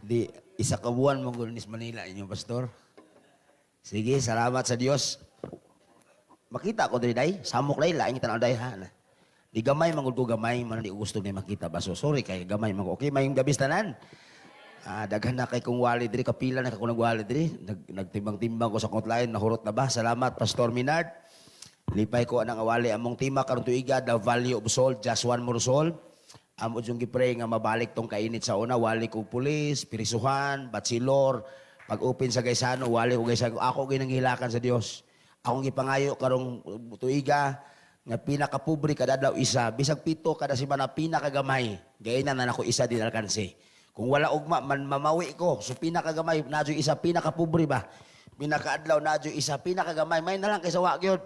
Di, isa ka buwan mong Gulinis Manila, inyong pastor. Sige, salamat sa Diyos. Makita ko diri day, samok day, laing tanaw day ha. Di gamay, mangod ko gamay, man di gusto ni makita ba. So, sorry kay gamay, mangod. Okay, mayong gabis tanan. Daghan na kay kong wali diri, kapila na kung nagwali diri. Nagtimbang-timbang ko sa kotlain, nahurot na ba? Salamat, Pastor Minard. Lipay ko anang awali among tima karon tuiga, the value of soul, just one more soul. Amo yung gipray nga mabalik tong kainit sa una, wali ko pulis, pirisuhan, batsilor, pag-open sa gaysano, wali ko gaysano. Ako ginanghilakan sa Dios. Akong gipangayo karong tuiga nga pinakapobre kada daw isa, bisag pito kada si mana pinakagamay. Gayna na nako isa din alkanse. Kung wala ugma man mamawi ko, so pinakagamay nadyo isa pinakapobre ba. Pinakaadlaw nadyo isa pinakagamay, may na lang kaysa wa gyud.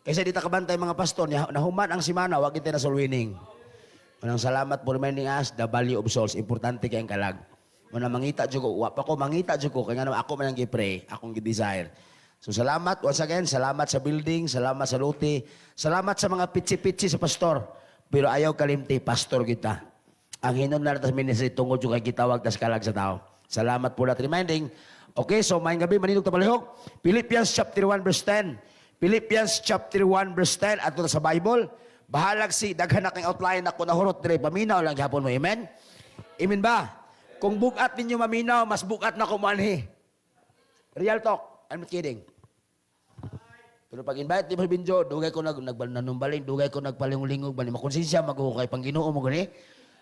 Kaysa di ta kabantay mga pastor, nahuman ang simana, wag kita na soul winning. Manang salamat for reminding us the value of souls. Importante kayong kalag. Muna mangita dyan ko, wap ako mangita dyan ko, kaya naman ako man ang gipray, akong gidesire. So salamat once again, salamat sa building, salamat sa luti, salamat sa mga pitsi-pitsi sa pastor. Pero ayaw kalimti, pastor kita. Ang hinon na natas ministry, tungod yung kay kitawag tas kalag sa tao. Salamat po lahat reminding. Okay, so mayang gabi, maninong tabalihok. Philippians chapter 1 verse 10. Philippians chapter 1 verse 10 ato sa Bible. Bahalag si daghan na kang outline ako nahurot dire paminaw lang gihapon mo. Amen. Amen ba? Kung bugat ninyo maminaw, mas bugat na ko manhi. Real talk. I'm not kidding. Pero pag invite di mo binjo, dugay ko nagnumbaling, dugay ko nagpalinglingog bani makonsensya maghuhukay pang Ginoo mo gani.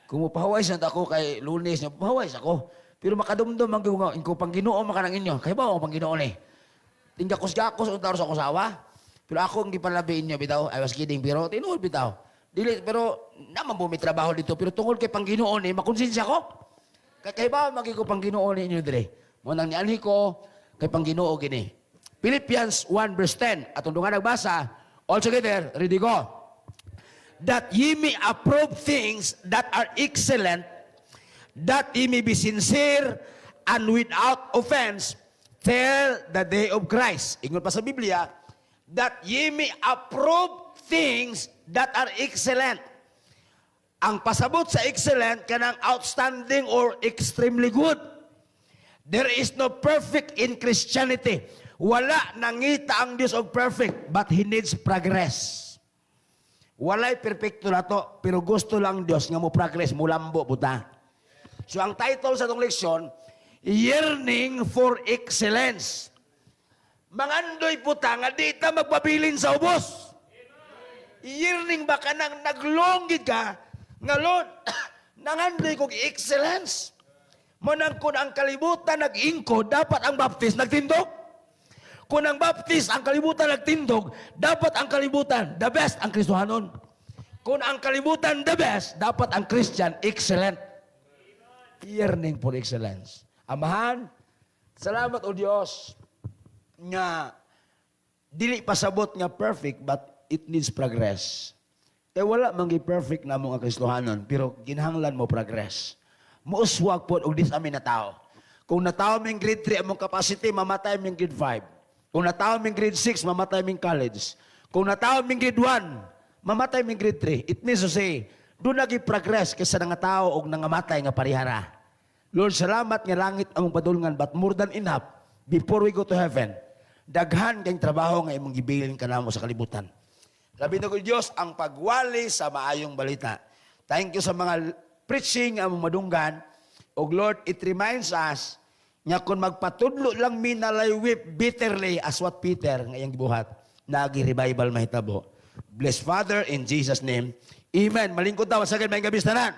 Kung mapahaway sa ako kay Lunes, pahaway sa ako. Pero makadumdum ang ko pang Ginoo makanang inyo. Kay ba ako pang Ginoo ni? Tingakos-gakos untar sa kusawa. Pero ako ang gipalabiin niyo bitaw. I was kidding, pero tinuod bitaw. Dili, pero naman po may trabaho dito. Pero tungkol kay Panginoon ni, makonsensya ko. Kaya ba magiging ko Panginoon ninyo dire? Munang nianhi ko kay Panginoon gini. Philippians 1 verse 10. Atong dunga nagbasa. All together, ready go. That ye may approve things that are excellent, that ye may be sincere and without offense, till the day of Christ. Ingon pa sa Biblia, that ye may approve things that are excellent. Ang pasabot sa excellent kanang outstanding or extremely good. There is no perfect in Christianity. Wala nangita ang Diyos of perfect, but He needs progress. Walay perfecto na to, pero gusto lang Diyos nga mo progress, mulambo buta. So ang title sa itong leksyon, Yearning for Excellence. Mangandoy puta nga di ta magpabilin sa ubos. Yearning ba ka nang naglonggid ka nga Lord, nangandoy kong excellence. Manang kung ang kalibutan nag-ingko, dapat ang baptist nagtindog. Kung ang baptist ang kalibutan nagtindog, dapat ang kalibutan, the best ang Kristohanon. Kung ang kalibutan, the best, dapat ang Christian, excellent. Yearning for excellence. Amahan, salamat o Diyos nga dili pasabot nga perfect but it needs progress. Kaya wala mangi perfect na mga Kristohanon pero ginhanglan mo progress. Muuswag po og disamin na tao. Kung nataw ming grade 3 among capacity, mamatay ming grade 5. Kung nataw ming grade 6, mamatay ming college. Kung nataw ming grade 1, mamatay ming grade 3. It means to say, doon nagi progress kaysa nga tao og nangamatay nga parihara. Lord, salamat nga langit among padulngan, but more than enough, before we go to heaven, daghan kayong trabaho nga imong gibilin ka namo sa kalibutan. Labi na ko Diyos, ang pagwali sa maayong balita. Thank you sa mga preaching among madunggan. O Lord, it reminds us nga kung magpatudlo lang minalay weep bitterly as what Peter ngayong gibuhat, nagi-revival mahitabo. Bless Father, in Jesus' name. Amen. Malingkod daw, sa may gabi tanan.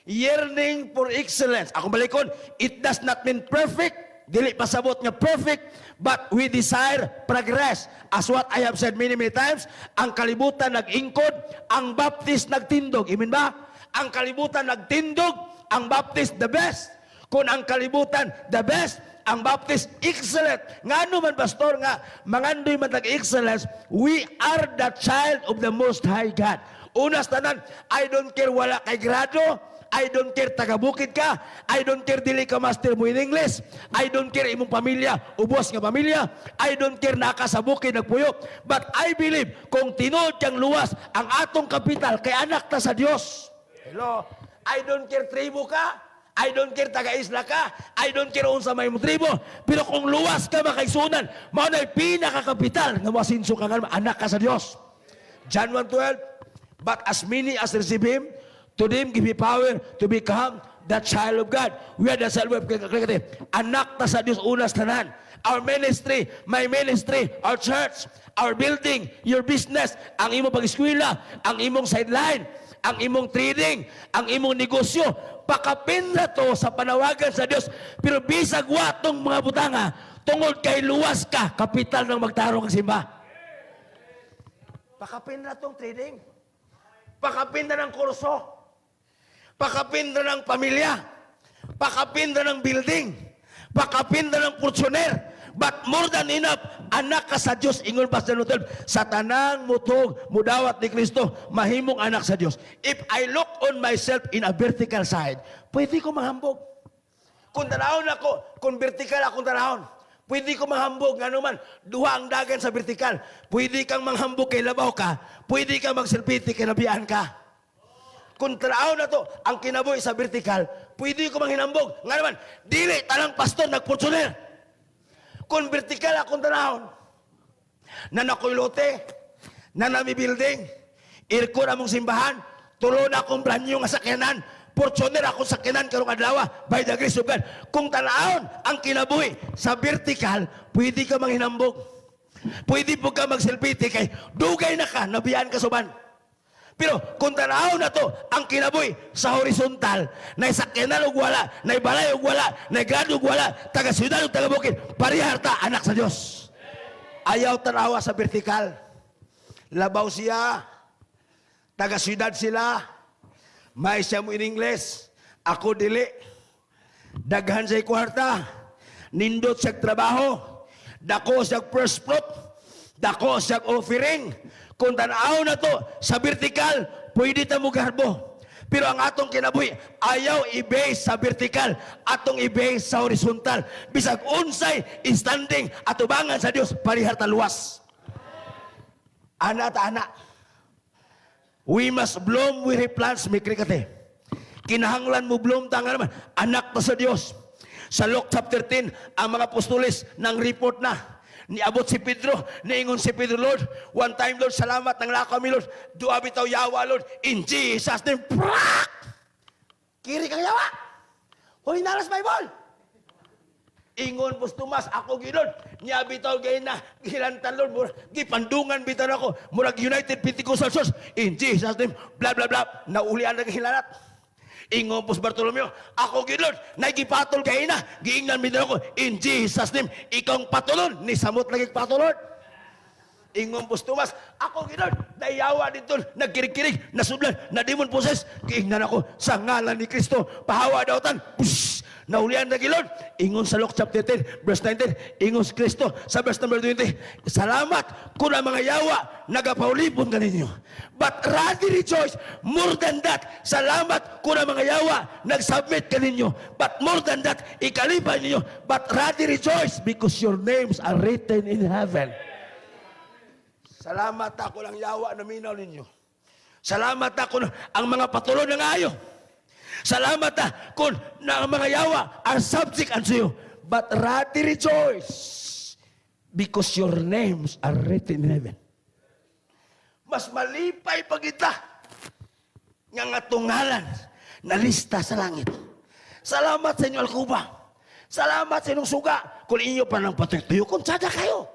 Yearning for excellence. Akong balikon, it does not mean perfect. Dili pasabot nga perfect, but we desire progress. As what I have said many times, ang kalibutan nag-ingkod, ang baptist nagtindog. Amen ba? Ang kalibutan nagtindog, ang baptist the best. Kung ang kalibutan the best, ang baptist excellent. Nga man pastor nga, mangandoy man excellence, we are the child of the Most High God. Unas tanan, I don't care wala kay grado, I don't care taga-bukid ka. I don't care dili ka master mo in English. I don't care imong pamilya, ubos nga pamilya. I don't care naka sa bukid nagpuyo. But I believe kung tinuod yang luwas ang atong kapital kay anak ta sa Dios. Hello. I don't care tribo ka. I don't care taga-isla ka, I don't care unsa may mo tribo, pero kung luwas ka makaigsunan, mao na pinakakapital nga masinso ka nga anak ka sa Dios. John 1:12, but as many as receive Him, to them give He power to become the child of God. We are the child of God. Anak ta sa Dios unas tanan. Our ministry, my ministry, our church, our building, your business, ang imong pag-eskwela, ang imong sideline, ang imong trading, ang imong negosyo, pakapin na to sa panawagan sa Dios. Pero bisag watong mga butanga, tungod kay luwas ka, kapital ng magtarong ang simba. Pakapin na tong trading. Pakapin na ng kurso. Pakapin na ng pamilya. Pakapin na ng building. Pakapin na ng portioner. But more than enough, anak ka sa Diyos, ingon pa sa Lutel, sa tanang mutog, mudawat ni Kristo, mahimong anak sa Diyos. If I look on myself in a vertical side, pwede ko mahambog. Kung tanahon ako, kung vertical akong tanahon, pwede ko mahambog. Nga naman, duha ang dagan sa vertical. Pwede kang manghambog kay labaw ka, pwede kang magsilpiti kay nabiyaan ka. Kung tanahon na to, ang kinabuhi sa vertical, pwede ko manghinambog. Nga naman, dili talang pastor nagportioner. Kung vertical akong tanahon, na nakoy lote, na nami building, irko na mong simbahan, tulo na akong branyo nga sakyanan, portioner akong sakyanan karong adlaw, by the grace of God. Kung tanahon ang kinabuhi sa vertical, pwede ka manghinambog. Pwede po ka magsilpiti kay dugay na ka, nabiyaan ka suban. Pero kung tanahon na to, ang kinabuhi sa horizontal, na sakyanan o wala, na balay o wala, na grado o wala, taga-siyudad o taga-bukid, pariharta, anak sa Diyos. Ayaw tanawa sa vertikal. Labaw siya, taga-siyudad sila, may siya mo in English, ako dili, daghan siya'y kwarta, nindot siya'y trabaho, dako siya'y first fruit, dako siya'y offering. Kung tanaw na to sa vertical, pwede ta mo garbo. Pero ang atong kinabuhi, ayaw i-base sa vertical, atong i-base sa horizontal. Bisag unsay standing at ubangan sa Dios, parihar ta luwas. Ana ta ana. We must bloom where He plants me, krikate. Kinahanglan mo bloom ta nga naman, anak ta sa Dios. Sa Luke chapter 10, ang mga apostoles nang report na, niabot si Pedro, niingon si Pedro, Lord, one time, Lord, salamat ng lakaw mi, Lord, duwa bitaw yawa, Lord, in Jesus' name, prak! Kiri kang yawa. Hoy, naras Bible. Ingon po Tomas, ako gilod, niya bitaw gay na, gilantan, Lord, murag, gipandungan bitaw ako, murag United Pentecostal Church, in Jesus' name, blah, blah, blah, naulian na gihilanat. Ingon po Bartolomeo, ako gilod, nagipatol kay na, giingnan bitaw ako, in Jesus' name, ikong patulon, ni samot lagi patulon. Ingon po Tomas, ako gilod, nayawa dito, nagkirig-kirig, nasudlan, na demon possess, giingnan ako, sa ngalan ni Kristo, pahawa daw tan, push, naulian na gilod. Ingon sa Luke chapter 10, verse 19, ingon si Kristo, sa verse number 20, salamat kung ang mga yawa, nagapaulipon ka ninyo. But rather rejoice, more than that, salamat kung ang mga yawa, nagsubmit ka ninyo. But more than that, ikalipay ninyo. But rather rejoice, because your names are written in heaven. Salamat ako lang yawa na minaw ninyo. Salamat ako ang mga patulon ng ayo. Salamat kung ang mga yawa are subject unto you. But rather rejoice, because your names are written in heaven. Mas malipay pag ita nga nga tungalan na lista sa langit. Salamat sa inyo, Alcuba. Salamat sa inyong suga. Kung inyo pa ng patuyo, kung sada kayo.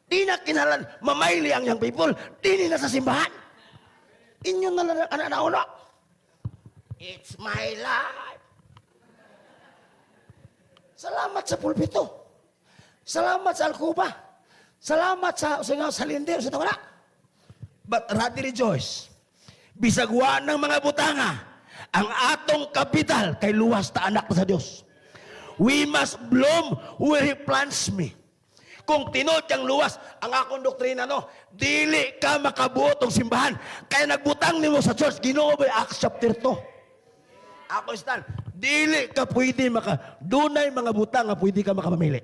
Di na kinalan, mamayli ang young people. Di na sa simbahan. Inyo na lang anak-anak. It's my life. Salamat sa pulpito. Salamat sa Alcuba. Salamat sa Linder, sa Tawala. But rather rejoice. Bisagwa ng mga butanga, ang atong kapital kay luwas ta anak sa Dios. We must bloom where He plants me. Kung tinod kang luwas, ang akong doktrina, no, dili ka makabuot ng simbahan. Kaya nagbutang nimo sa church, Ginoo ba Acts chapter 2. Ako stand, dili ka pwede dunay mga butang nga pwede ka makamamili.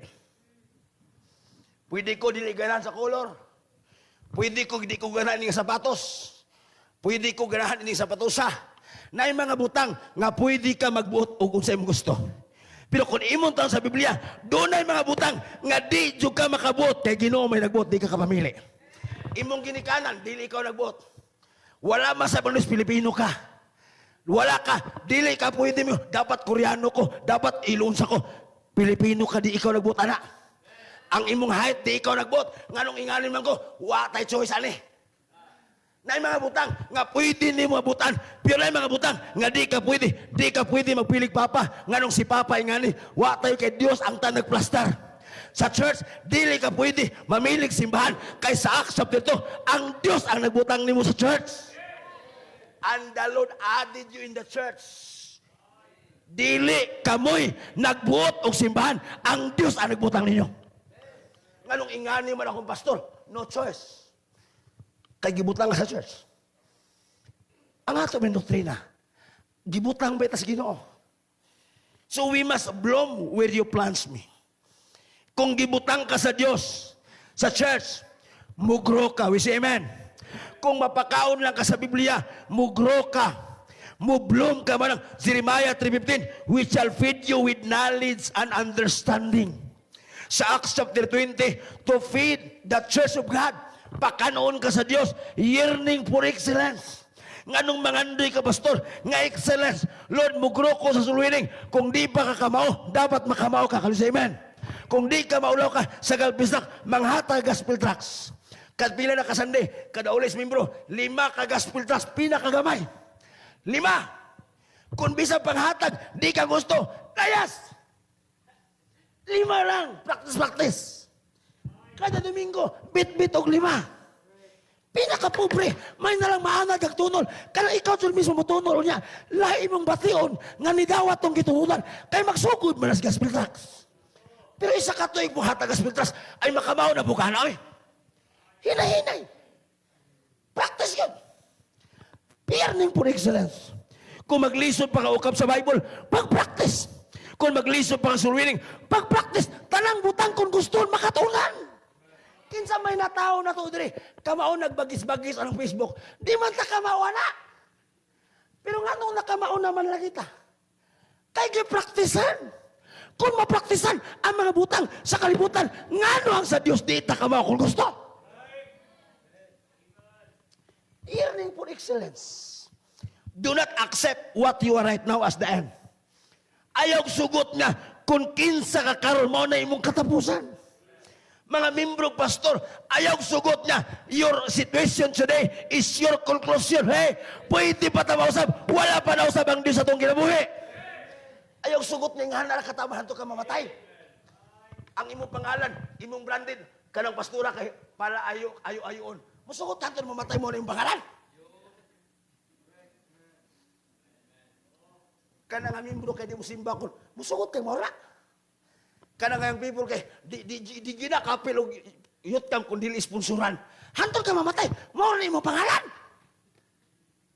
Pwede ko dili ganahan sa color. Pwede ko di ko ganahan ng sapatos. Pwede ko ganahan ng sapatosa. Na mga butang nga pwede ka magbuot og unsa imong gusto. Pero kung imong taon sa Biblia, doon ay mga butang nga di jud ka makabuot kay Ginoo may nagbuot, di ka kapamili. Imong ginikanan, dili ikaw nagbuot. Wala masabanos Pilipino ka. Wala ka, dili ka pwede mo. Dapat Koreano ko, dapat Ilonsa ko. Pilipino ka, di ikaw nagbuot, ana. Ang imong height, di ikaw nagbuot. Nganong inganin man ko, wa tay choice, ani. Na mga butang nga pwede ni mga butan, pero na mga butang nga di ka pwede magpilig papa, nganong si papa ingani, wa tayo kay Dios ang tanag plastar. Sa church, dili ka pwede mamilig simbahan, kay sa Acts chapter 2, ang Dios ang nagbutang nimo sa church. And the Lord added you in the church. Dili kamoy nagbuot og simbahan, ang Dios ang nagbutang ninyo. Nganong ingani man akong pastor, no choice. Kay gibutang sa church. Ang ato may doktrina, gibutang ba ita sa Ginoo? So we must bloom where you plant me. Kung gibutang ka sa Dios, sa church, mugro ka. We say amen. Kung mapakaon lang ka sa Biblia, mugro ka. Mubloom ka man. Jeremiah 3:15, we shall feed you with knowledge and understanding. Sa Acts chapter 20, to feed the church of God, pakanoon ka sa Dios, yearning for excellence. Nganong mangandoy ka, pastor, nga excellence. Lord, mugro ko sa sulwining. Kung di pa ka kamao, dapat makamao ka. Kalusa, amen. Kung di ka maulaw ka sa galpisnak, manghatag gospel tracts. Pila na kasande, kada ulis membro, 5 ka gospel tracts, pinakagamay. 5. Kung bisa panghatag, di ka gusto, layas. 5 lang, practice. Kada Domingo, bit-bit og 5. Pinakapobre, may nalang maanad kag tunol. Kaya ikaw sul mismo mutunol niya, lahi mong bation nga nidawat tong gituhulan, kay magsugod man as gospel tracts. Pero isa ka tuig mo hatag gospel tracts, ay makamaw na bukana, oy. Hinay-hinay. Practice yun. Yearning for excellence. Kung maglisod pa ka ukap sa Bible, pag-practice. Kung maglisod pa ka sa reading, pag-practice. Tanang butang kung gusto, makatunan. Kinsa may natao na to, diri, kamao nagbagis-bagis ang Facebook, di man ta kamao na. Pero nga nung nakamao naman lang kita, kay gipraktisan. Kung mapraktisan ang mga butang sa kalibutan, ngano ang sa Dios di ta kamao kung gusto. Yearning for excellence. Do not accept what you are right now as the end. Ayaw sugot nga, kung kinsa ka karon mo na imong katapusan. Mga membro, pastor, ayaw sugot niya, your situation today is your conclusion. Hey, pwede pa ta mausab, wala pa na usab ang Diyos sa itong kinabuhi. Ayaw sugot niya, nga na katamahan to ka mamatay. Ang imong pangalan, imong branded, kanang pastora kay para ayo-ayoon. Musugot tanto mamatay mo na yung pangalan. Kanang ang membro kay di mo simba ko, musugot kay mora. Kanang ang people kay di gina kapil og yut kang kun dili sponsoran. Hantod ka mamatay, mao na imong pangalan.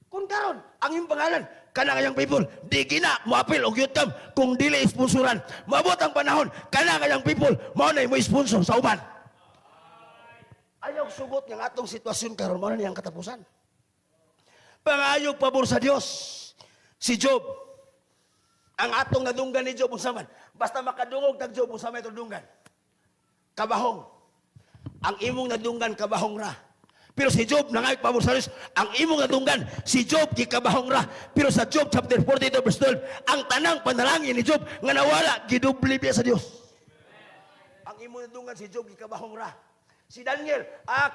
Kung karon ang imong pangalan kanang ang people di gina moapil og yut kam kung dili sponsoran. Maabot ang panahon kanang ang people mao na imong sponsor sa uban. Ayaw sugot ng atong sitwasyon karon mao na niyang katapusan. Pangayog pabor sa Dios. Si Job, ang atong nadunggan ni Job unsa man, basta makadungog tag Job unsa may tudunggan. Kabahong. Ang imong nadunggan kabahong ra. Pero si Job nangayog pabor sa Dios, ang imong nadunggan si Job gikabahong ra. Pero sa Job chapter 42 verse 12, ang tanang panalangin ni Job nga nawala gidubli biya sa Dios. Ang imong nadunggan si Job gikabahong ra. Si Daniel,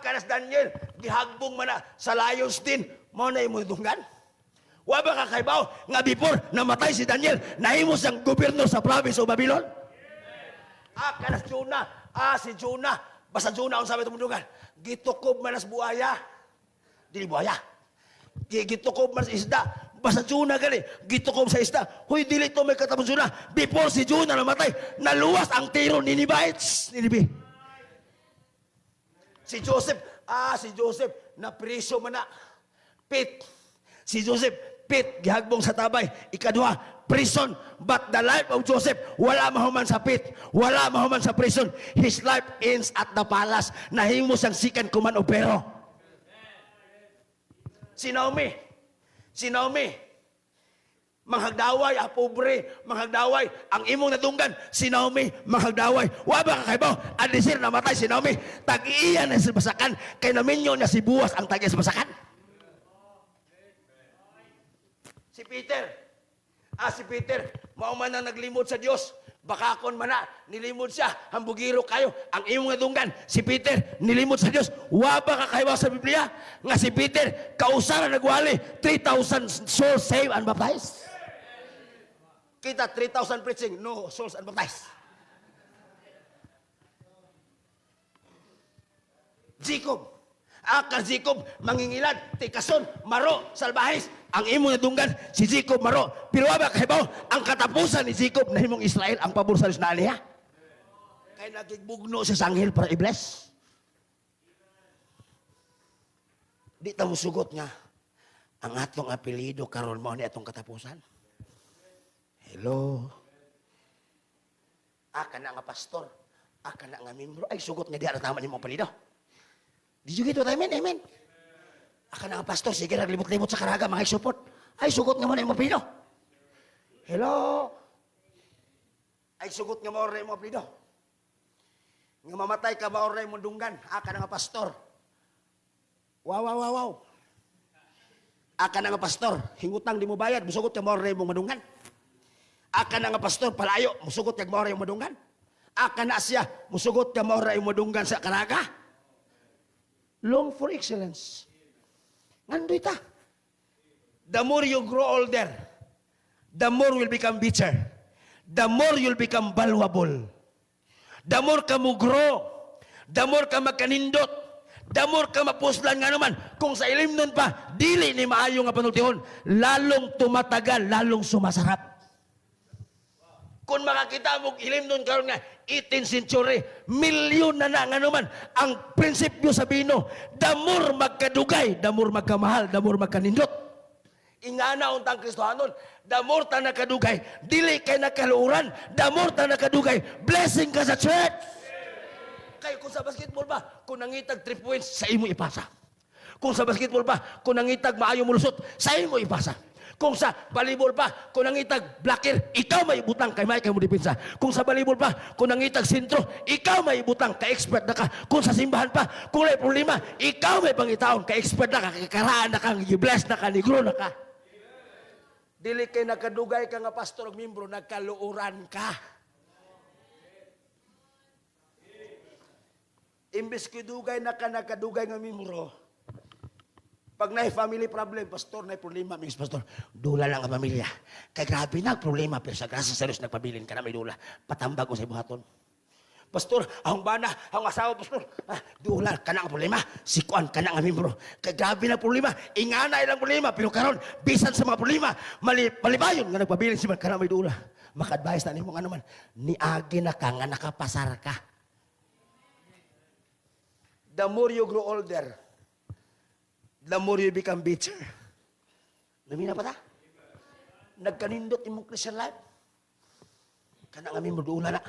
kanas Daniel, gihagbong man na sa lions din, mao na imong nadunggan. Wa ba ka kaybaw nga before namatay si Daniel, nahimo siyang gobyerno sa province o Babylon? Kanas Jonah, si Jonah, basta Jonah ang sabi tumundungan, gitukob man as buaya. Dili buaya. Gitukob man sa isda. Basta Jonah gali, gitukob sa isda. Huy, dili to may katapos Jonah. Before si Jonah namatay, naluwas ang tiro ni Ninevites. Ninibi. Si Joseph, na priso man na. Pit. Si Joseph, pit, gihagbong sa tabay. Ikaduha, prison. But the life of Joseph, wala mahuman sa pit. Wala mahuman sa prison. His life ends at the palace. Nahimo siyang second command of Pharaoh. Si Naomi, Manghagdaway, pobre, manghagdaway. Ang imong nadunggan, si Naomi, manghagdaway. Wa ba ka kaybaw? Adisir namatay si Naomi. Tag-iyan na sa basakan. Kay naminyo niya si Buwas ang tag-iya sa basakan. Si Peter, mauman na naglimod sa Diyos. Bakakon man na, nilimod siya, hambugiro kayo. Ang imong nadunggan, si Peter, nilimod sa Diyos. Wa ba ka kaybaw sa Biblia? Nga si Peter, kausara nagwali, 3,000 souls saved and baptized. Kita 3,000 preaching, no souls and baptized. Jacob, mangingilad, tikason, maro, salbahis. Ang imo nadunggan, si Jacob maro. Pero wala kahibaw, ang katapusan ni Jacob na himong Israel, ang pabor sa na niya. Kaya nagigbugno sa sanghel para i-bless. Di ta mo sugot nga, ang atong apelido karon mo ni atong katapusan. Hello. Aka na nga pastor, aka na nga membro, ay sugot nga di ara tama ni mong apelido. Did you get what I mean? Amen. Aka na nga pastor, sige naglibot-libot sa karaga, mga support. Ay sugot nga mo na yung apelido. Hello. Ay sugot nga mo na yung apelido. Nga mamatay ka ba na yung mundunggan, aka na nga pastor. Wow. Aka na nga pastor, hingutang di mo bayad, musugot ka mo na yung madunggan. Aka na nga pastor, palayo, musugot ka mo na yung madunggan. Aka na siya, musugot ka mo na yung madunggan sa karaga. Long for excellence. Ngandoy ta. The more you grow older, the more will become bitter. The more you'll become valuable. The more ka mo grow, the more ka magkanindot, the more ka mapuslan nga naman. Kung sa ilim nun pa, dili ni maayo nga panultihon, lalong tumatagal, lalong sumasarap. Kung makakita mo ilim nun karon nga 18th century, milyon na nga naman ang prinsipyo sa bino. The more magkadugay, the more magkamahal, the more magkanindot. Ingana untang Kristohanon, the more ta nakadugay, dili kay nakaluuran, the more ta nakadugay, blessing ka sa church. Kaya kung sa basketball ba, kung nangitag 3 points, sa imo ipasa. Kung sa basketball ba, kung nangitag maayo mulusot, sa imo ipasa. Kung sa volleyball pa, kung nangitag blocker, ikaw may ibutang, kay may mo dipinsa. Kung sa volleyball pa, kung nangitag sentro, ikaw may ibutang, kay expert na ka. Kung sa simbahan pa, kung may problema, ikaw may pangitaon, kay expert na ka, kay karaan na ka, i-bless na ka, negro na ka. Dili kay nakadugay ka nga pastor o membro, nagkaluuran ka. Imbes kidugay na ka nakadugay nga membro, pag na family problem, pastor, na problema, mings pastor, dula lang ang pamilya. Kay grabe na problema, pero sa grasa sa Diyos, nagpabilin ka na may dula. Patambag ko sa ibuhaton. Pastor, ang bana, ang asawa, pastor, dula ka na ang problema. Sikuan ka na ang membro. Kay grabe na problema, ingana ilang problema, pero karon bisan sa mga problema, malibayon nga nagpabilin si man ka na may dula. Maka-advise na mo nga naman, niagi na ka nga nakapasar ka. The more you grow older, the more you become bitter. Namina pa ta? Nagkanindot imong Christian life. Kana nga membro, dula na.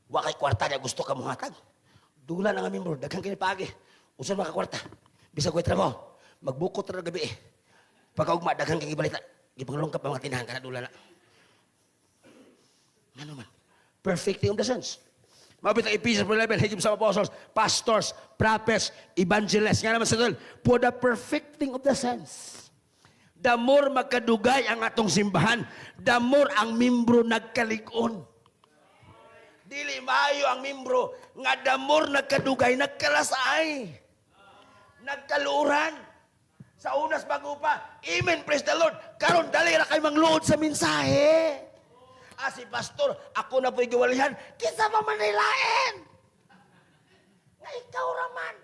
Wakay kwarta niya gusto ka muhatag. Dula na nga membro, daghang kinipagi. Usan maka kwarta. Bisa ko'y trabaho. Magbukot na gabi eh. Pagkaugma, daghang kikibalita. Gipanglungkap ang mga tinahan, kana dula na. Ano man? Perfecting of the sons. Mabit ang Ephesians 11, higit sa apostles, pastors, prophets, evangelists. Nga naman sa doon, for the perfecting of the saints. The more magkadugay ang atong simbahan, the more ang membro nagkalig-on. Dili maayo ang membro, nga the more nagkadugay, nagkalasay. Nagkaluuran. Sa unas bago pa, amen, praise the Lord. Karon dali ra kay mangluod sa mensahe. Si pastor, ako na po'y giwalihan, kisa pa manilain. Na ikaw raman.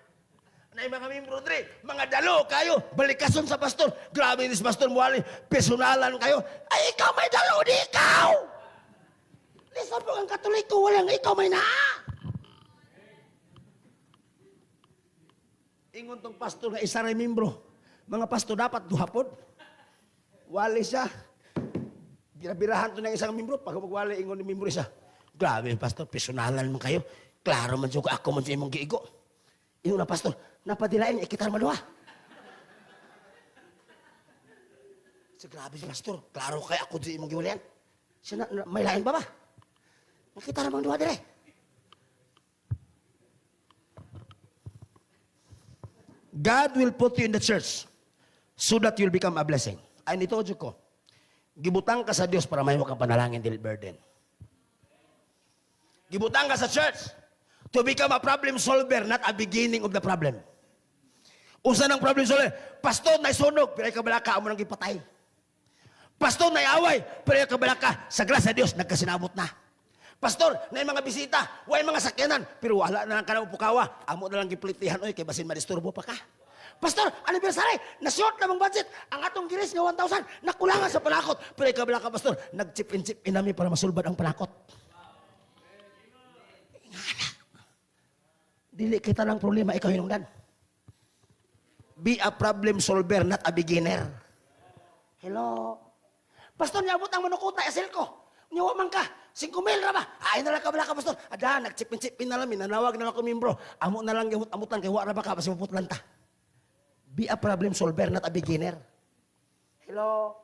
Na mga membro dre, mga dalo kayo, balikason sa pastor. Grabe ni si pastor muwali, personalan kayo. Ay, ikaw may dalo, di ikaw. Lisa po ang katoliko, walang ikaw may naa. Ingon tong pastor na isa rin membro. Mga pastor dapat duhapod. Wali siya. Ginabirahan to ng isang membro, pag magwala ingon ni membro isa. Grabe, pastor, personalan mo kayo. Klaro man siya ako man siya imong giigo. Ingon na, pastor, napadilain, ikitar maluha. Siya, grabe si pastor. Klaro kay ako di mong giwalayan. Siya may lain ba ba? Nakita namang duha dire. God will put you in the church so that you'll become a blessing. Ay, nito ko. Gibutang ka sa Diyos para may kang panalangin dili burden. Gibutang ka sa church to become a problem solver, not a beginning of the problem. Usa ng problem solver, pastor na isunog, pero kabalaka amo nang gipatay. Pastor na away, pero kabalaka sa grasya sa Dios nagkasinabot na. Pastor, na mga bisita, way mga sakyanan, pero wala na lang ka na upukawa. Amo na lang giplitihan, oy, kay basin madisturbo pa ka. Pastor, anniversary, na-short namang budget. Ang atong giris nga 1,000, nakulangan sa panakot. Pero ikaw ka, pastor, nag-chip-in-chip inami para masulbad ang panakot. Ingana. Dili kita ng problema, ikaw hinungdan. Be a problem solver, not a beginner. Hello? Pastor, niabot ang manukuta, asil ko. Niyawa man ka, 5,000 ra ba? Ay na lang ka bala ka, pastor. Ada, nag-chip-in-chip na lang, nanawag na lang ko membro. Amo na lang amutan, kay wala ba ka, basi maputlan ta. Be a problem solver, not a beginner. Hello?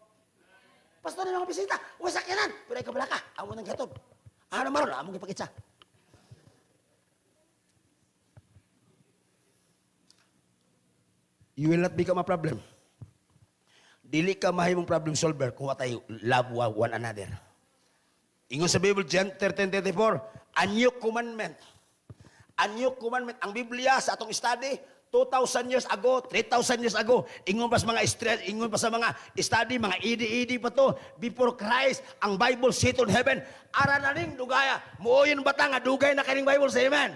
Pastor, na lang bisita. Uy, sakyanan. Pero ay kabala ka. Amo nang gatod. Ano maron, amo gipakitsa. You will not become a problem. Dili ka mahimong problem solver kung watay love one another. Ingon sa Bible, John 13:34, a new commandment. A new commandment. Ang Biblia sa atong study, 2,000 years ago, 3,000 years ago, ingon pa sa mga ingon pa sa mga study, mga idi pa to, before Christ, ang Bible settled heaven, ara na ning dugaya. Muoyon bata nga, dugay na kaning Bible sa amen.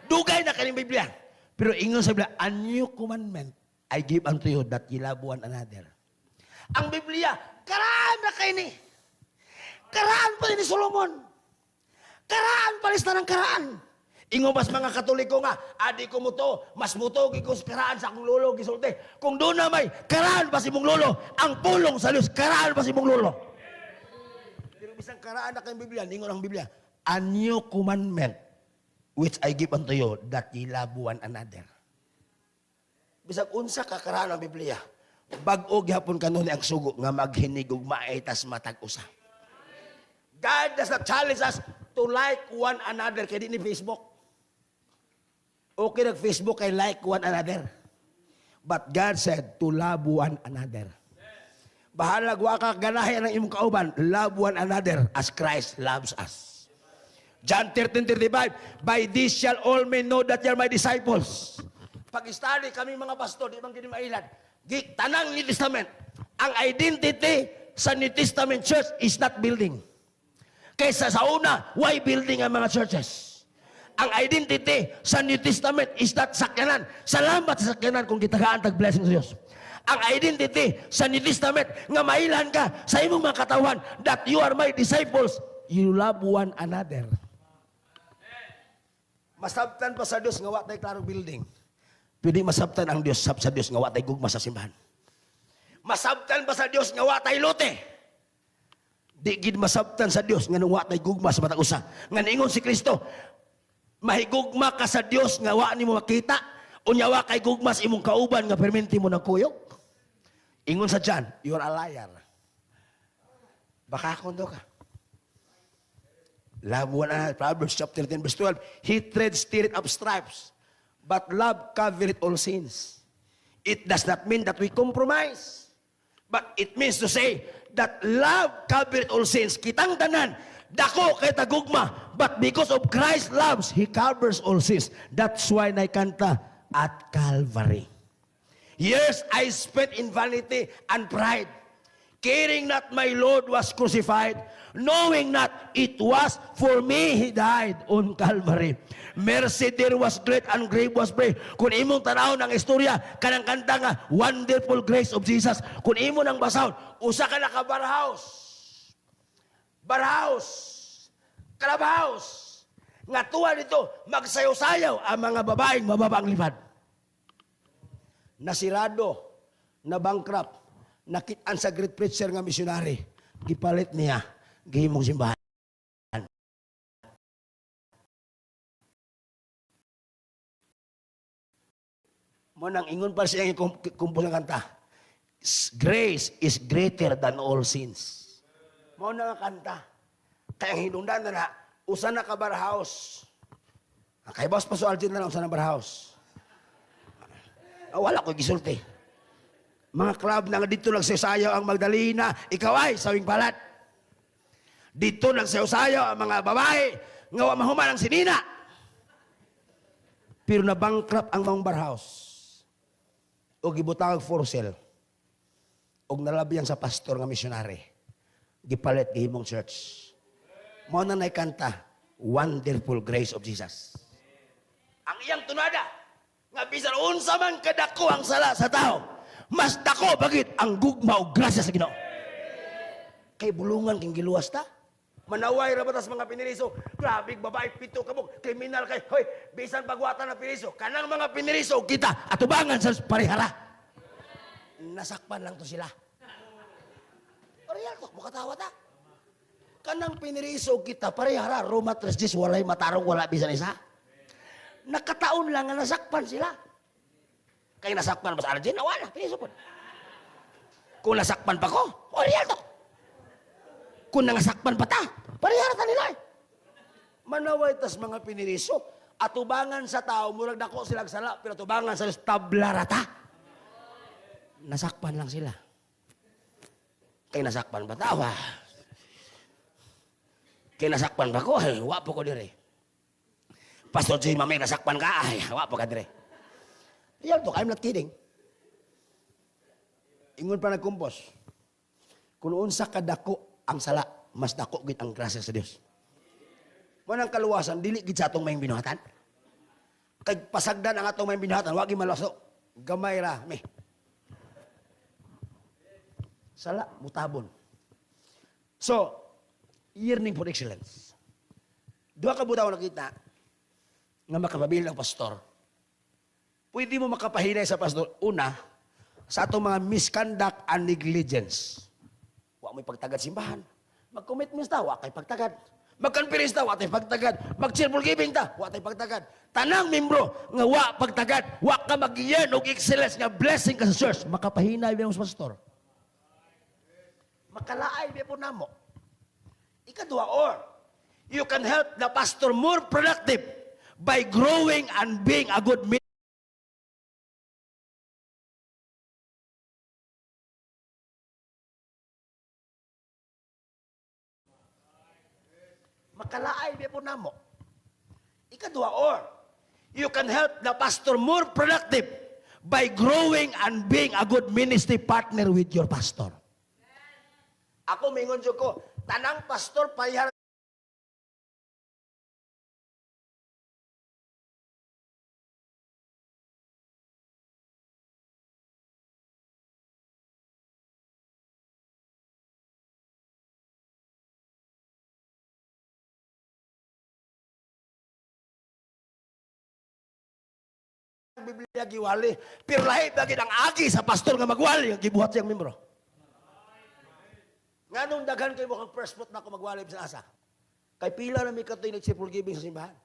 Dugay na kaning Biblia. Pero ingon sa Biblia, a new commandment I give unto you that ye love one another. Ang Biblia, karaan na kayo ni. Karaan pa ni Solomon. Karaan pa lista ng karaan. Ingo mas mga Katoliko nga, adi ko mo to, mas mutogi ko sa karaan sa akong lolo, gisulti. Kung doon na may karaan pa si mong lolo, ang pulong sa Diyos, karaan pa si mong lolo. Pero bisang karaan na kayong Biblia, ningon ang Biblia, a new commandment which I give unto you, that ye love one another. Bisang unsa ka karaan ng Biblia, bag-o gyapon kanon ang sugo nga maghinig ug maaitas matag usa. God does not challenge us to like one another kay di ni Facebook. Okay nag-Facebook kay like one another. But God said to love one another. Bahalag wa ka ganahan ang imong kauban, love one another as Christ loves us. John 13:35, by this shall all men know that you are my disciples. Pag-study kami mga pastor, di bang kinimailan, tanang New Testament, ang identity sa New Testament church is not building. Kaysa sa una, why building ang mga churches? Ang identity sa New Testament is not sakyanan. Salamat sa sakyanan kung gitagaan tag-blessing sa Diyos. Ang identity sa New Testament, nga mailan ka sa imong mga katawan, that you are my disciples, you love one another. Masabtan pa sa Diyos nga wa tay klarong building. Pwede masabtan ang Diyos sa Diyos nga wa tay gugma sa simbahan. Masabtan pa sa Diyos nga wa tay lote. Di gid masabtan sa Dios nga wa tay gugma sa matag usa. Nga ningon si Kristo, mahigugma ka sa Dios nga wa nimo makita, unya wa kay gugma sa imong kauban nga perminti mo nagkuyog. Ingon sa John, you are a liar. Baka kondo ka. Love one another. Proverbs chapter 10 verse 12. Hatred stirreth up stripes, but love covereth all sins. It does not mean that we compromise, but it means to say that love covereth all sins. Kitang tanan, dako kay tagugma, but because of Christ loves, He covers all sins. That's why naikanta at Calvary. Years I spent in vanity and pride, caring not my Lord was crucified, knowing not it was for me He died on Calvary. Mercy there was great and grave was brave. Kung imong tanaw ng istorya, kanang kanta nga, wonderful grace of Jesus. Kung imo nang basahon, usa ka na ka barhouse. Barhouse. Clubhouse. Nga tuwa dito, magsayaw-sayaw ang mga babaeng mababa ang lipad. Nasirado, na bankrupt, nakitaan sa great preacher nga missionary, gipalit niya, gihimong simbahan. Mo nang ingon pa siya yung kumpos ng kanta. Grace is greater than all sins. Mao na nga kanta. Kaya ang hinungdan na usa na ka bar house. Kay boss pa so Arjun na lang usa na bar house. Wala ko gisulti. Mga club na nga dito nagsasayaw ang Magdalena, ikaw ay sawing balat. Dito nagsasayaw ang mga babae, nga wa mahuman ang sinina. Pero na-bankrupt ang mga bar house. O gibutang for sale. O nalabiyang sa pastor nga misyonary. Gipalit gihimong church. Mao na naikanta, Wonderful Grace of Jesus. Ang iyang tunada, nga bisan unsa man kadako ang sala sa tao, mas dako bagit ang gugma o grasya sa Ginoo. Kay bulungan king giluwas ta. Manaway ra batas mga piniriso. Grabe babae pito kabog, kriminal kay hoy, bisan pagwatan na piniriso. Kanang mga piniriso kita atubangan sa parihara. Nasakpan lang to sila. Parihara ko makatawa ta. Kanang piniriso kita parihara, Roma 3:10 walay matarong wala bisan isa. Nakataon lang nga nasakpan sila. Kaya nasakpan ba sa Arjun? Wala, piniso po. Kung nasakpan pa ko, real to. Kung nangasakpan pa ta, parihara ta nila. Manaway tas mga piniriso, atubangan sa tao, murag dako silang sala, pero atubangan sa tablarata. Nasakpan lang sila. Kaya nasakpan pa ta, wah. Kaya nasakpan pa ko, wapo ko dire. Pastor Jay, mamay nasakpan ka, ay, wapo ka dire. Real talk, I'm not kidding. Ingon pa nagkumpos. Kung unsa kadako ang sala, mas dako gid ang grasya sa Dios. Manang kaluwasan, dili gid sa atong may binuhatan. Kay pasagdan ang atong may binuhatan, wagi malaso. Gamay ra, me. Sala, mutabon. So, yearning for excellence. Duha ka butaw nakita nga makapabil ng pastor. Pwede mo makapahinay sa pastor. Una, sa atong mga misconduct and negligence. Wa mo'y pagtagad simbahan. Mag-commitments ta, wa kay pagtagad. Mag-conference ta, wa tay pagtagad. Mag-cheerful giving ta, wa tay pagtagad. Tanang membro nga wa pagtagad, wa ka mag-iyan og excellence nga blessing ka sa church. Makapahinay mo sa pastor. Makalaay mo po namo. Ikadua, or you can help the pastor more productive by growing and being a good minister. Makalaay mo po namo. Ikadua, or you can help the pastor more productive by growing and being a good ministry partner with your pastor. Ako mingon jud ko, tanang pastor payar Biblia giwali, pero lahi bagid ang agi sa pastor nga magwali ang gibuhat siyang membro. Nganong daghan kay mo kang first fruit na ako magwali sa asa? Kay pila na may katoy nag-cheerful giving sa simbahan.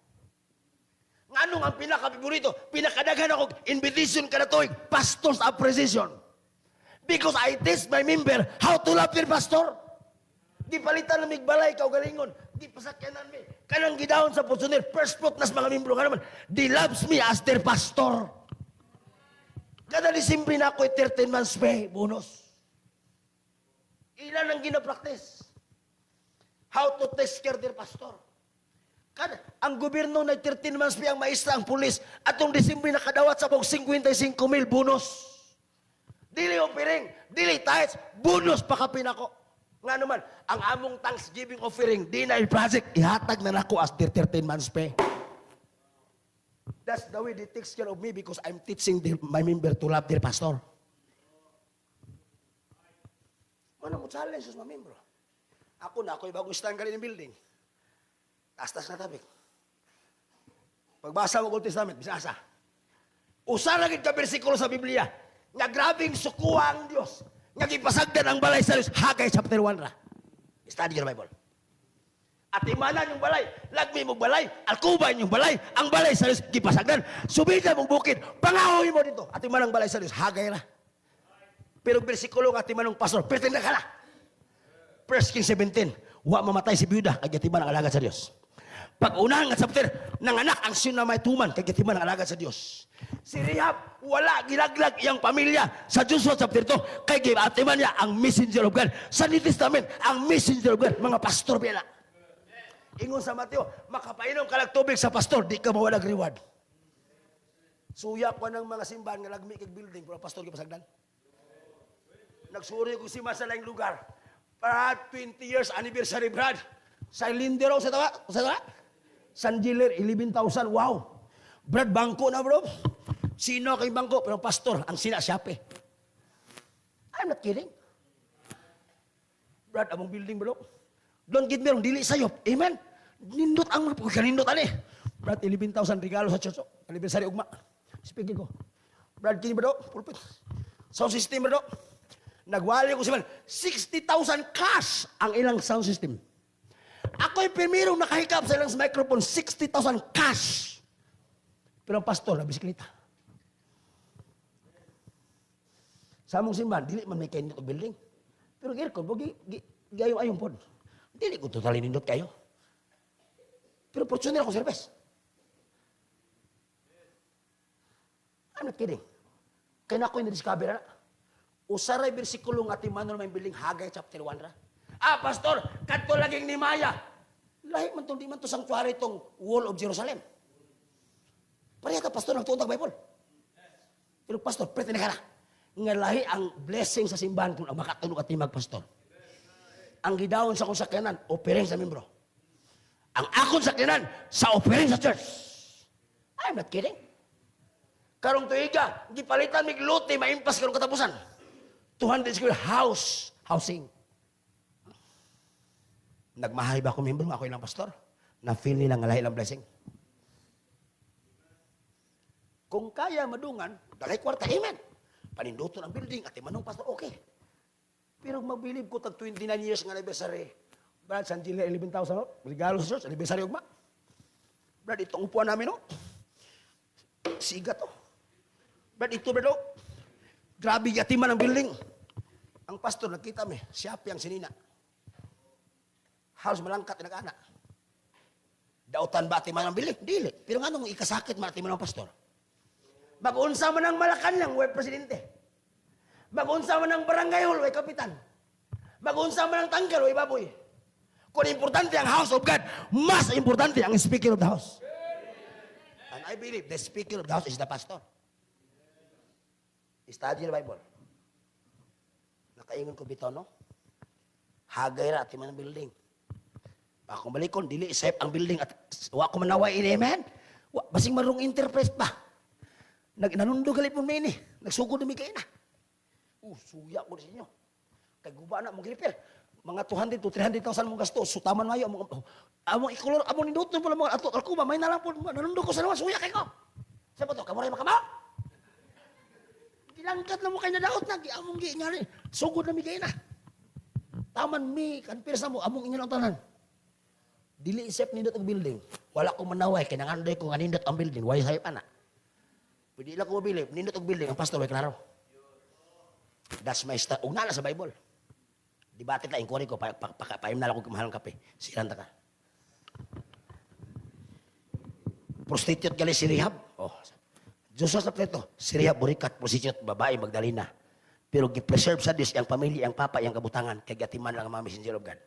Nganong ang pinaka-favorito, pinakadaghan ako invitation kada tuig, pastor's appreciation. Because I teach my member how to love their pastor. Di palitan na migbalay ka o galingon. Di pasakyanan mi. Kanang gidawon sa pusoner, first fruit nas mga membro ka naman. They loves me as their pastor. Kada Disimbre na ako 13 months pay, bonus. Ilan ang gina-practice? How to take care their pastor. Kada, ang gobyerno na 13 months pay ang maestra, ang pulis, atong Disimbre nakadawat sa 55,000 bonus. Dili offering, dili tithes, bonus pa kapin ako. Nga naman, ang among Thanksgiving offering, di na project, ihatag na nako as their 13 months pay. That's the way they take care of me because I'm teaching my member to love their pastor. Ano mo challenge sa mga membro? Ako na, ako'y bagong stand galing ng building. Taas-taas na tabik. Pagbasa mo Old Testament, bisasa. Usa lagi ka bersikulo sa Biblia, nga grabing sukuha ang Diyos, nga gipasagdan ang balay sa Diyos, Haggai chapter 1 ra. Study your Bible. At imanan yung balay, lagmi mong balay, alkuban yung balay, ang balay sa Diyos, gipasagdan, subida mong bukid, pangahoy mo dito, at imanan ang balay sa Diyos, Haggai ra. Pero bersikulo nga timan ng pastor, pretenda ka na. 1 Kings 17, wa mamatay si byuda, kay gatiman ang alagad sa Dios. Pag unang nga chapter, nanganak ang sinamay tuman, kay gatiman ang alagad sa Dios. Si Rehab, wala ginaglag iyang pamilya sa Joshua chapter 2, kay gatiman niya ang messenger of God. Sa New Testament, ang messenger of God, mga pastor biya na. Ingon sa Mateo, makapainom ka ng tubig sa pastor, di ka mawalag reward. Suya ko ng mga simbahan nga lagmi kag building, pero pastor gipasagdan. Nagsuri ko si sa laing lugar. Para 20 years anniversary, Brad. Sa Lindero, sa tawa? San Giller, 11,000. Wow. Brad, bangko na, bro. Sino kay bangko? Pero pastor, ang sina siyape. I'm not kidding. Brad, among building, bro. Don't get me wrong, dili sayop. Amen? Nindot ang mga pagkanindot, ani. Brad, 11,000 regalo sa church. Anniversary, ugma. Speaking ko. Brad, kini, bro. Pulpit. Sound system, bro. Nagwali ko si man, 60,000 cash ang ilang sound system. Ako'y primerong nakahikap sa ilang microphone, 60,000 cash. Pero ang pastor, na bisikleta. Sa among simbahan, dili man may kayo nito building. Pero aircon, gayong ayong pod. Dili ko totally nindot kayo. Pero portioner ako service. I'm not kidding. Kaya na ako'y na-discover na. Usaray bersikulo nga timanon may biling Hagay chapter 1 ra. Ah, pastor, kadto laging ni Maya. Lahi man tong di man to sanctuary tong wall of Jerusalem. Pareha ka pastor nagtuon tag Bible. Pero pastor, pretty na ka na. Nga lahi ang blessing sa simbahan kung makatunog at timag pastor. Ang gidawon sa akong sakyanan, offering sa membro. Ang akong sakyanan, sa offering sa church. I'm not kidding. Karong tuiga, gipalitan mig lote, maimpas karong katapusan. 200 square housing. Nagmahay ba ako membro, ako ilang pastor? Na-feel nila nga lahi lang blessing. Kung kaya madungan, dagay kwarta, amen. Paninduton ang building, at imanong pastor, okay. Pero magbilib ko tag 29 years nga anniversary. Brad, San Gila, 11,000, no? Regalo sa church, anniversary ugma. Brad, itong upuan namin, no? Siga to. Brad, ito, Brad, no? Grabe yatiman ang building. Ang pastor, nagkita mi, siyapi ang sinina. Halos malangkat na nag-anak. Dautan ba atiman ang building? Dili. Pero nga nung ikasakit man atiman ang pastor. Mag-unsa man ang Malacanang, way presidente. Mag-unsa man ang barangay hall, way kapitan. Mag-unsa man ang tanggal, way baboy. Kung importante ang house of God, mas importante ang speaker of the house. And I believe the speaker of the house is the pastor. Study the Bible. Nakaingon ko bitaw, no? Hagay ra, atiman ang building. Ako balikon, dili isayap ang building at wa ko manaway ini, amen? Basing marong interpret pa. Nanundo galit mo may ini. Nagsugod na may kaina. Suya ko sa inyo. Kay guba na, mong repair. Mga 200 to 300,000 mong gasto. Sutaman mayo. Among ikolor, among ninduto po lang mga ato. Alkuba, may nalang po. Nanundo ko sa naman, suya kay ko. Saan ba ito? Kamuray makamaw? Langkat na mo kayo na daot na, among giingari. Sugod na migay na. Taman mi, kanpiras na mo, among inyo ang tanan. Dili isip nindot ang building. Wala ko manaway, kinanganday ko nga nindot ang building. Why sayo pa na? Pwede lang ko mabilib, nindot ang building, ang pastor, way klaro. That's my style. Ugna na sa Bible. Debate ta, inquiry ko, paim na lang ko mahalang kape. Siranta ka. Prostitute gali si Rehab. Oh, Diyos sa pleto, si Rehab burikat, prostitute, babae, Magdalena. Pero gi-preserve sa Diyos, ang pamilya, ang papa, ang kabutangan, kay gatiman lang ang mga messenger of God.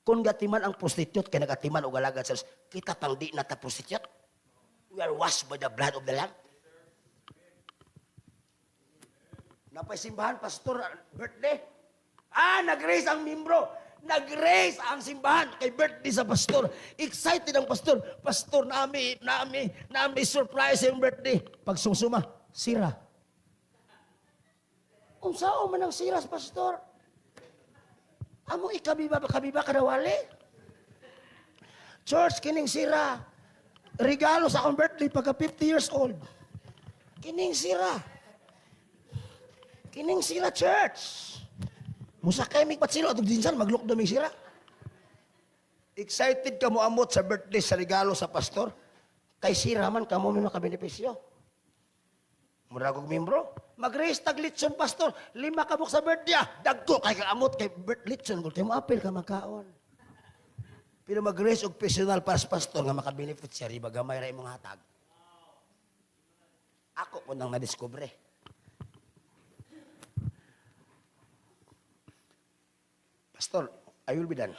Kung gatiman ang prostitute, kay nagatiman o galagad sa Diyos, kita pang di na ta prostitute. We are washed by the blood of the Lamb. Napay simbahan, pastor, birthday. Nag-raise ang membro. Nag-raise ang simbahan kay birthday sa pastor. Excited ang pastor. Pastor, nami surprise yung birthday. Pag susuma, sira. Kung saan man ang sira sa pastor? Amo kabiba ka nawali? Church, kining sira. Regalo sa akong birthday pagka 50 years old. Kining sira. Kining sira, church. Musakay mig patsilo atong dinsan maglok do mig sira. Excited ka mo amot sa birthday sa regalo sa pastor? Kay sira man kamo may makabenepisyo. Mura kog membro, Mag-raise tag litson, pastor. 5 kabuk sa birthday. Dagko kay kaamot kay litson. Kung mo apil ka magkaon. Pero mag-raise og personal para sa pastor nga maka-benefit siya. Riba gamay ra imong hatag. Ako po nang nadiskubre. Pastor, I will be done.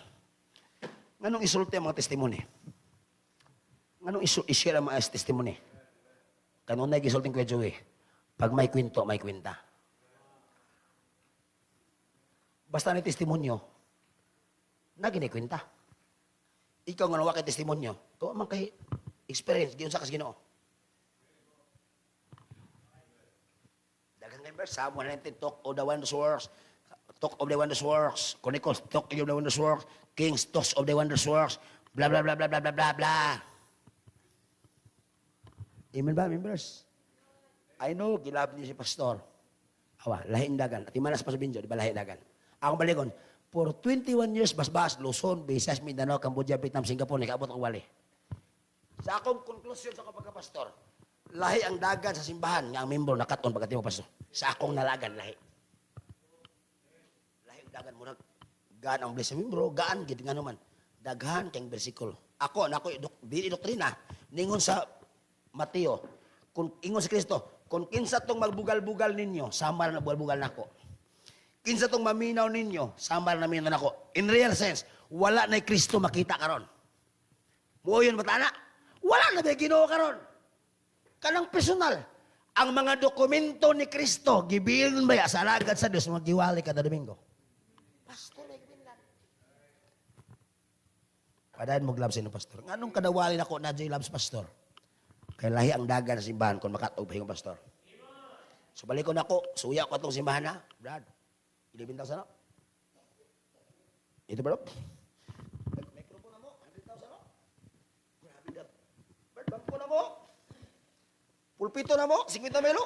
Nganong isulti ang mga testimony? Nganong i-share ang mga testimony? Kanunay gisulting Kuya Joey. Pag may kwento, may kwenta. Basta ni testimonyo, naginikwenta. Ikaw nga nawa kay testimonyo, to man kay experience, giyon sa kas Ginoo. Daghang verse, Psalm 119, talk of the wondrous works, talk of the wondrous works, Chronicles, talk of the wondrous works, Kings, talk of the wondrous works, blah, blah, blah, blah, blah, blah, blah, blah. Amen ba, members? I know, gilab niyo si pastor. Awa, lahing dagan. At imanas pa sa Binjo, di ba lahing dagan? Akong balikon, for 21 years, basbas, Luzon, Visayas, Mindanao, Cambodia, Vietnam, Singapore, nakaabot ang wali. Sa akong konklusyon sa kapagka-pastor, lahi ang dagan sa simbahan, nga ang membro nakaton pagkatimo pastor. Sa akong nalagan, lahi. Lahi ang dagan mo, gaan ang bless sa membro, gaan, gid nga naman. Daghan kayong bersikulo. Ako, di doktrina, ningon sa Mateo, kung ingon sa Kristo, kung kinsa tong magbugal-bugal ninyo, samar na bugal-bugal nako. Kinsa tong maminaw ninyo, samar na minaw nako. In real sense, wala na Kristo makita karon. Muoyon matana, wala na ba Ginoo karon. Kanang personal, ang mga dokumento ni Kristo, gibilin ba sa alagad sa Dios magiwali kada Domingo. Pastor, nagbilan. Padayon mo gloves sa pastor. Nganong kadawali nako na J Labs pastor? Kay lahi ang dagan sa simbahan kung makatog pa yung pastor. So balikon ako, suya ko itong simbahan na. Brad, ilibintang sana. Ito ba? Microphone na mo, 100,000 no? Grabe na. Brad, bangko na mo. Pulpito na mo, 50 melo.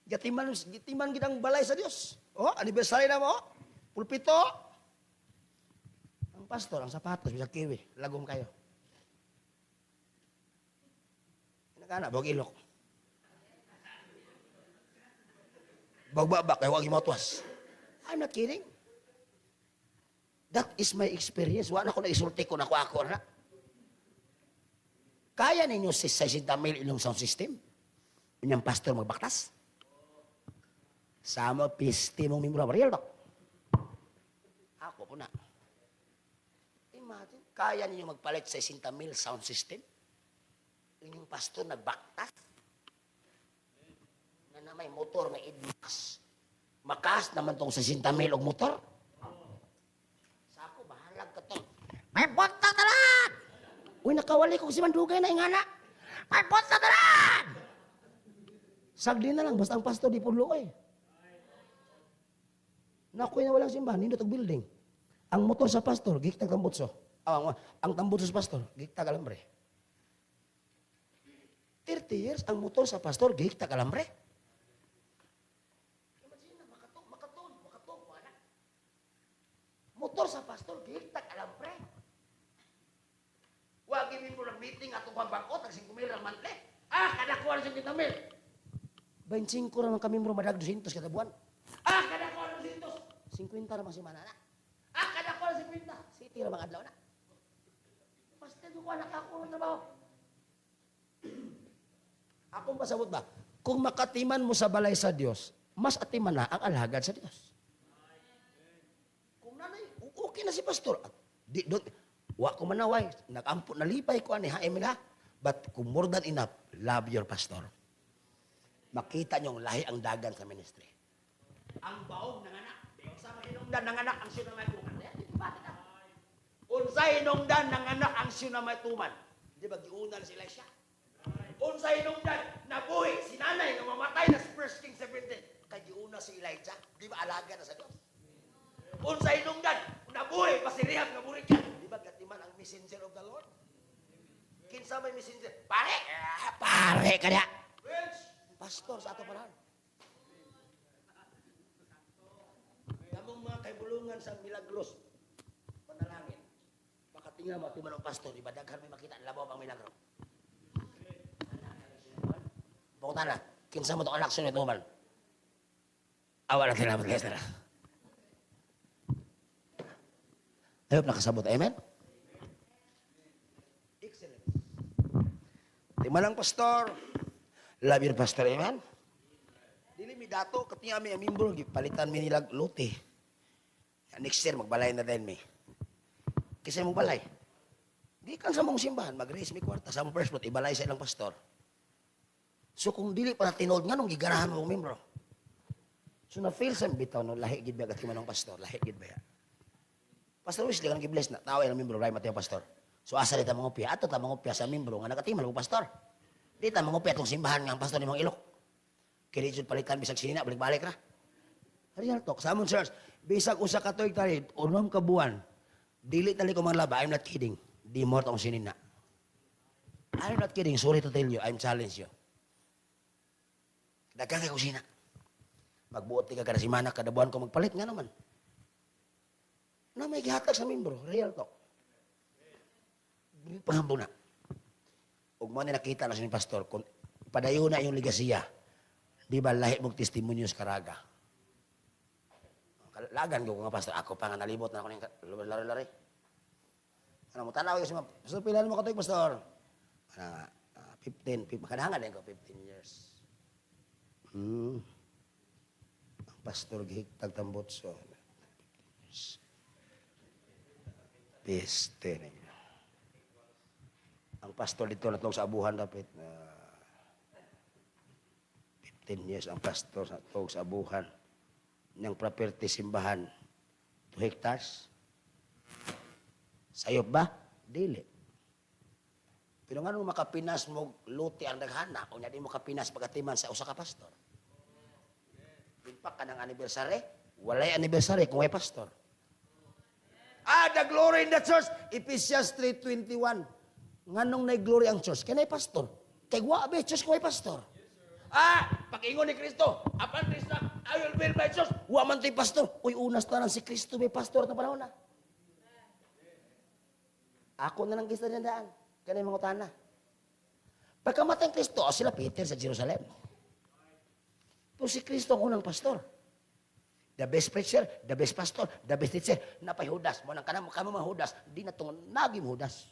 Gatiman gitang balay sa Dios. Oh, anniversary na mo. Pulpito. Ang pastor, ang sapatos, bisa kiwi. Lagom kayo. Kana bawag ilok. Bagbaba kay wag imotwas. I'm not kidding. That is my experience. Wala ko na isulti ko na ako na. Kaya ninyo si 60,000 inyong sound system? Inyong pastor magbaktas? Sama pisti mong membro real dok. Ako po na. Imagine, kaya ninyo magpalit sa 60,000 sound system? Inyong pastor nagbaktas? Na may motor, may idmax. Makas naman tong 60,000 og motor. Sa ako, bahalag ka tong. May punta talan! Uy, nakawali ko si Mandugay na ingana. May punta talan! Sagdi na lang, basta ang pastor di pulo eh. Nakuha na walang simbahan, hindi itong building. Ang motor sa pastor, gigtag tambutso. Ang tambutso sa pastor, gigtag alambre. 30 years, ang motor sa pastor, gigtag alambre. Imagine na, makatong, wala. Motor sa pastor, gigtag alambre. Wag imin mo ng meeting at upang bangkot, ang 5,000 ang mantle. Kadakuha ng 50,000. 25 naman kami mo madag 200 kada buwan. Kadakuha ng 200. 50 naman si manana. Kadakuha ng 50. City na mga adlaw na. Basta ko anak ako ng trabaho. Akong pasabot ba? Kung makatiman mo sa balay sa Dios, mas atiman na ang alhagad sa Dios. Kung nanay, okay na si pastor. Wa ko manaway, nag-ampo, nalipay ko ani haim na. But kung more than enough, love your pastor. Makita niyong lahi ang dagan sa ministry. Ang baog ng anak, sa hinungdan ng anak ang siya na may tuman. Unsay hinungdan ng anak ang siya na may tuman. Di ba giunan sila siya? Unsay hinungdan, nabuhi, si nanay na mamatay na sa 1 Kings 17. Kay giuna si Elijah, di ba alaga na sa Diyos? Unsay hinungdan, nabuhi, pa si Rehab nga burik yan. Di ba gatiman ang messenger of the Lord? Kinsa may messenger? Pare! Pare ka na! Pastor sa ato parahan. Damong mga kaibulungan sa milagros. Panalangin. Makatingnan mo, timan ang pastor, di ba daghan may makita, labaw pang milagro. Bukutan na, kinsa mo itong anak siya nito man. Awa natin naman guys na. I hope nakasabot. Amen? Excellent. Timalang pastor. Love you, pastor. Amen? Dili mi dato, katiya mi amimbro, palitan mi nilag lote. Next year, magbalay na din mi. Kasi magbalay. Di kan sa mong simbahan, mag-raise mi kwarta. Sa mong first plot, ibalay sa ilang pastor. So kung dili pa na tinood nga nung gigarahan mo membro. So na-fail sa bitaw no lahi gid ba katiman ng pastor, lahi gid ba ya. Pastor Wesley kan gibless na tao ilang membro ray matay pastor. So asa dita mangupya ato ta mangupya sa membro nga nakatiman og pastor. Di ta mangupya tong simbahan nga ang pastor nimong ilok. Kini jud palitan bisag sinina balik-balik ra. Real talk sa among church, bisag usa ka tuig tarid, unom ka buwan. Dili tali ko manglaba, I'm not kidding. Di mo tong sinina. I'm not kidding, sorry to tell you, I'm challenge you. Dagang kay kusina. Magbuot ka kada simana, kada buwan ko magpalit nga naman. Na may gihatag sa membro, real talk. Panghambo na. Ug mo ni nakita na si pastor, kung padayon na yung ligasiya, di ba lahi mong testimonyos karaga. Lagan ko nga pastor, ako pa nga nalibot na ako ng lari-lari. Ano mo tanaw yung pastor, pila mo katoy pastor? 15, makadahangan din ko 15 years. Ang pastor gihigtag tambotso. Peste ninyo. Ang pastor dito natong sa abuhan dapat 15 years ang pastor natong sa abuhan ng property simbahan 2 hectares. Sayop ba? Dili. Pero nga nung makapinas mo luti ang daghana, kung di mo kapinas pagkatiman sa usa ka pastor. Pinpak ka ng anniversary, walay anniversary kung may pastor. The glory in the church, Ephesians 3:21. Nganong na glory ang church? Kaya pastor. Kaya wabe, church kung may pastor. Pag-ingon ni Kristo, apan Kristo, I will build my church. Wa man to'y pastor. Uy, unas tanan si Kristo may pastor na panahon na. Ako na lang kisa daan. Kaya mga utana. Pagkamatay ng Kristo, sila Peter sa Jerusalem. Pero si Kristo ang unang pastor. The best preacher, the best pastor, the best teacher, napay Judas. Mo nang kanang kamo mga Judas, di na tong nagim Judas.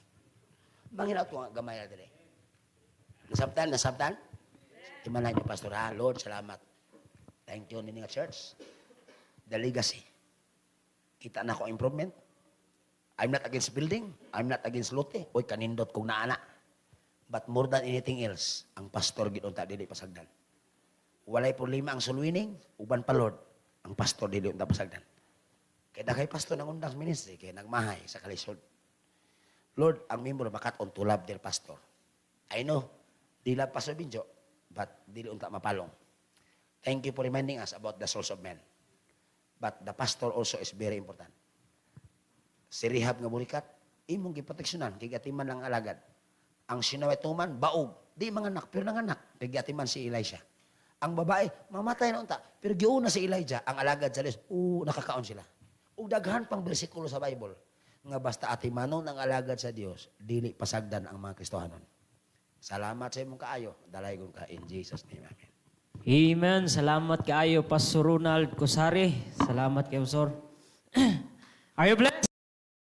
Manginaw to nga gamay na dire. Nasabtan? Imanan niyo pastor, Lord, salamat. Thank you nini nga church. The legacy. Kita na ko improvement. I'm not against building. I'm not against lote. Oy, kanindot kung naana. But more than anything else, ang pastor gid unta dili pasagdan. Walay problema ang soul winning, uban pa Lord. Ang pastor dili unta pasagdan. Kaya daghay pastor nang undang ministry kay nagmahay sa kalisod. Lord, ang membro makat on to love their pastor. I know, di love Pastor Binjo, but dili unta mapalong. Thank you for reminding us about the souls of men. But the pastor also is very important. Si Rehab nga burikat, imong giproteksyonan kay gatiman lang alagad. Ang sinaway tuman baog, di manganak pero nanganak kay gatiman si Elisha. Ang babae mamatay na unta pero giuna si Elijah ang alagad sa Diyos. Nakakaon sila. Ug daghan pang bersikulo sa Bible nga basta atimanon ang alagad sa Dios, dili pasagdan ang mga Kristohanon. Salamat sa imong kaayo. Dalaygon ka in Jesus name. Amen. Amen. Salamat kaayo Pastor Ronald Cosare. Salamat kayo, Pastor. Are you blessed?